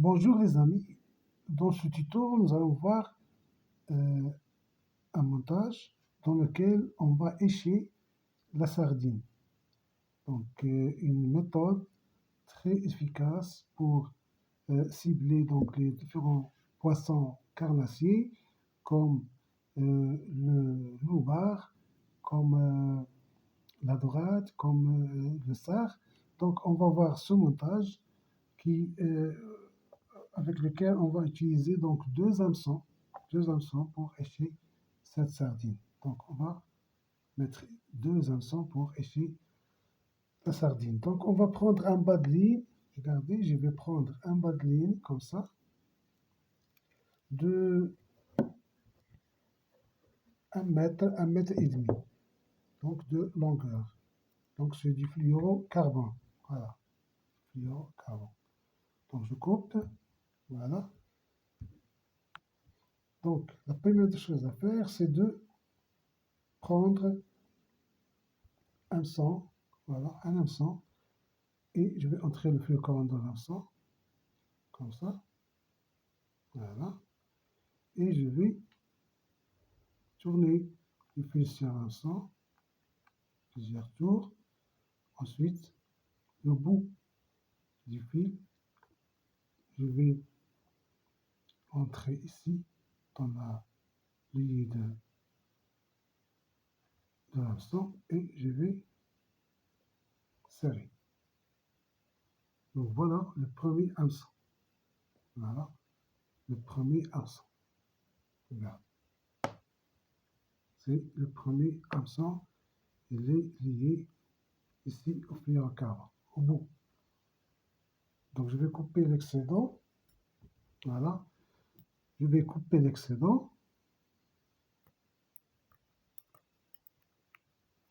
Bonjour les amis, dans ce tuto nous allons voir euh, un montage dans lequel on va écher la sardine. Donc une méthode très efficace pour cibler donc les différents poissons carnassiers comme le loubar, comme la dorade, comme le sard. Donc on va voir ce montage qui avec lequel on va utiliser donc deux hameçons pour écher cette sardine. Donc on va mettre deux hameçons pour écher la sardine. Donc on va prendre un bas de ligne. Regardez, je vais prendre un bas de ligne comme ça, de 1 mètre et demi, donc de longueur. Donc c'est du fluorocarbone. Voilà, fluorocarbone. Donc je coupe, voilà. Donc la première chose à faire, c'est de prendre un hameçon, voilà, un hameçon, et je vais entrer le fluorocarbone dans l'hameçon, comme ça, voilà, et je vais tourner le fil sur l'hameçon, plusieurs tours. Ensuite, le bout du fil, je vais entrer ici dans la ligne de l'hameçon et je vais serrer. Donc voilà le premier hameçon. Voilà le premier hameçon. Regarde. C'est le premier hameçon. Il est lié ici au fluorocarbone, au bout. Donc je vais couper l'excédent. Voilà. Je vais couper l'excédent.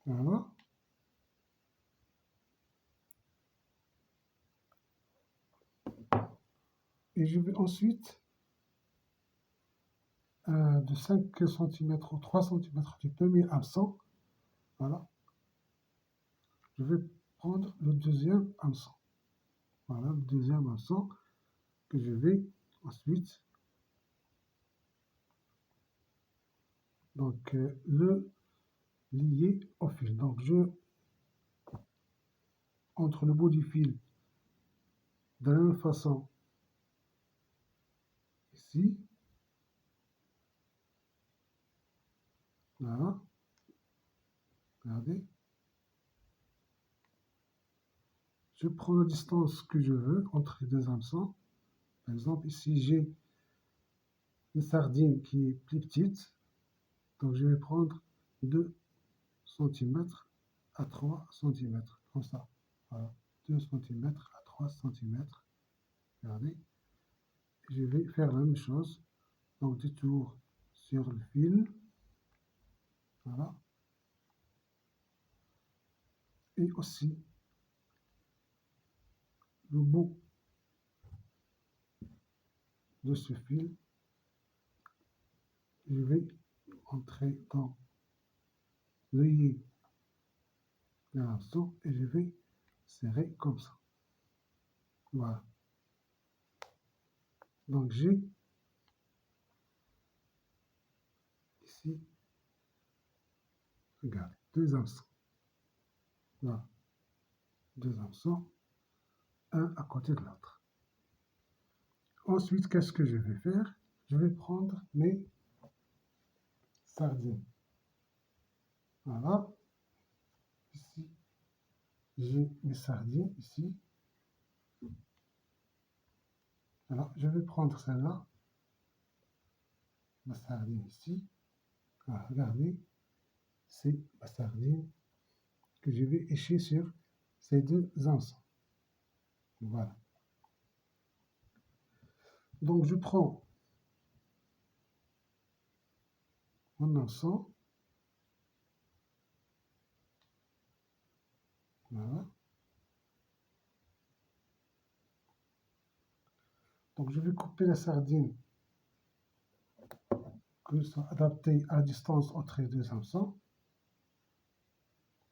Voilà. Et je vais ensuite, de 5 cm ou 3 cm du premier hameçon, voilà, je vais prendre le deuxième hameçon. Voilà le deuxième hameçon que je vais ensuite donc le lier au fil. Donc je entre le bout du fil de la même façon ici. Voilà. Regardez. Je prends la distance que je veux entre les deux hameçons. Par exemple, ici j'ai une sardine qui est plus petite. Donc je vais prendre 2 cm à 3 cm. Comme ça. Voilà. 2 cm à 3 cm. Regardez. Je vais faire la même chose. Donc des tours sur le fil. Voilà. Et aussi le bout de ce fil, je vais entrer dans l'œillet de l'hameçon et je vais serrer comme ça. Voilà. Donc j'ai ici, regarde, deux hameçons. Voilà. Deux hameçons, un à côté de l'autre. Ensuite, qu'est-ce que je vais faire? Je vais prendre mes sardines. Voilà. Ici, j'ai mes sardines ici. Alors, je vais prendre celle-là, ma sardine ici. Voilà, regardez, c'est ma sardine que je vais écher sur ces deux hameçons. Voilà. Donc, je prends mon hameçon. Voilà. Donc, je vais couper la sardine que soit adaptée à la distance entre les deux hameçons.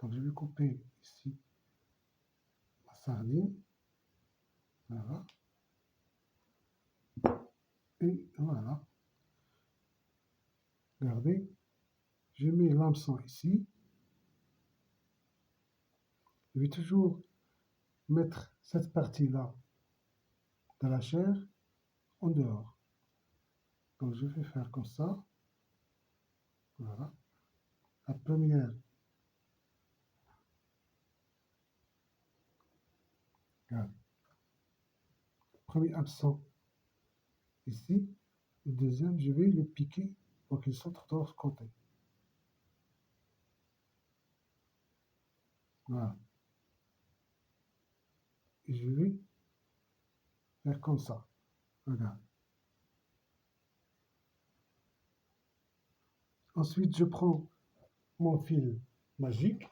Donc, je vais couper ici la sardine. Voilà. Et voilà. Regardez, je mets l'hameçon ici. Je vais toujours mettre cette partie-là de la chair en dehors. Donc je vais faire comme ça. Voilà. La première, regarde, premier hameçon ici. Le deuxième, je vais le piquer pour qu'il sorte de l'autre côté. Voilà. Et je vais faire comme ça. Regarde. Ensuite, je prends mon fil magique.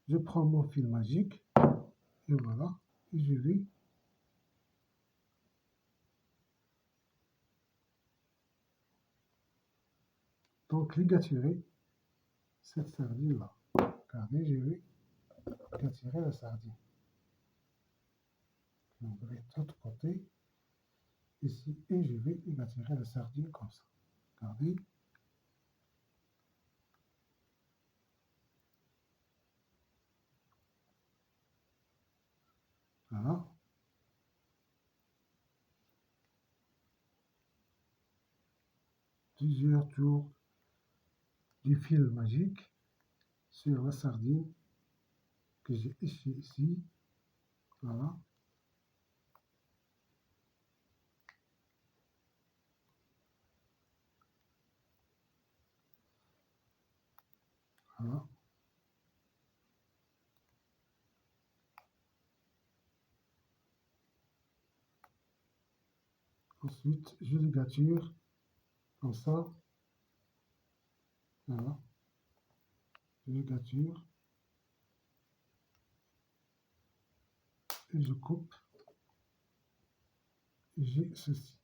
Je prends mon fil magique. Et voilà. Et je vais donc ligaturer cette sardine-là. Regardez, je vais ligaturer la sardine. Je vais de l'autre côté. Ici. Et je vais ligaturer la sardine comme ça. Regardez. Voilà. Plusieurs tours du fil magique sur la sardine que j'ai éché ici. Voilà. Voilà. Ensuite, je ligature comme ça. Voilà. Je ligature. Et je coupe. Et j'ai ceci.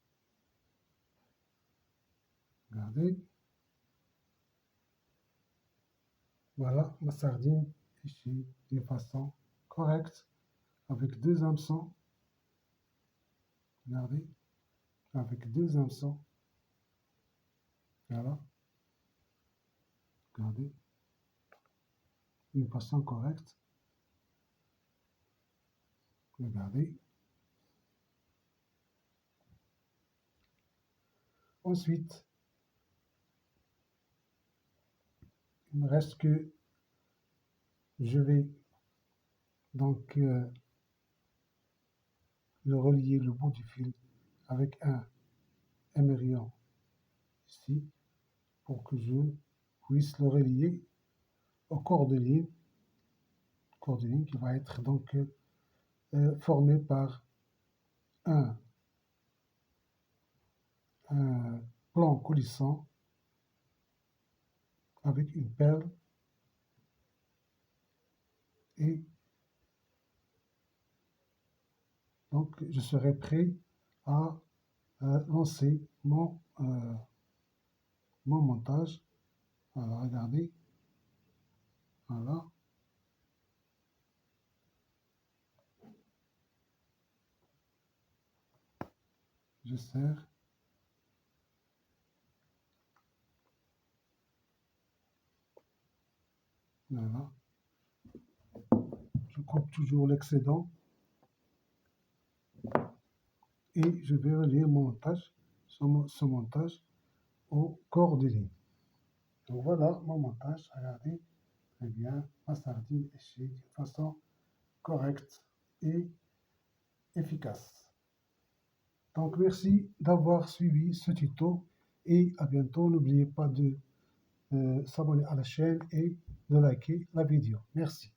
Regardez. Voilà ma sardine échée de façon correcte avec deux hameçons. Regardez. Avec deux hameçons. Voilà. Regardez. D'une façon correcte. Regardez. Ensuite, il me reste que je vais donc le relier le bout du fil avec un émerillon ici pour que je puisse le relier au corps de ligne qui va être donc formé par un plan coulissant avec une perle et donc je serai prêt à lancer mon montage. Voilà, regardez. Voilà. Je serre. Voilà. Je coupe toujours l'excédent et je vais relier mon montage, ce montage au corps de ligne. Donc voilà mon montage. Regardez très bien ma sardine échée de façon correcte et efficace. Donc merci d'avoir suivi ce tuto et à bientôt. N'oubliez pas de s'abonner à la chaîne et de liker la vidéo. Merci.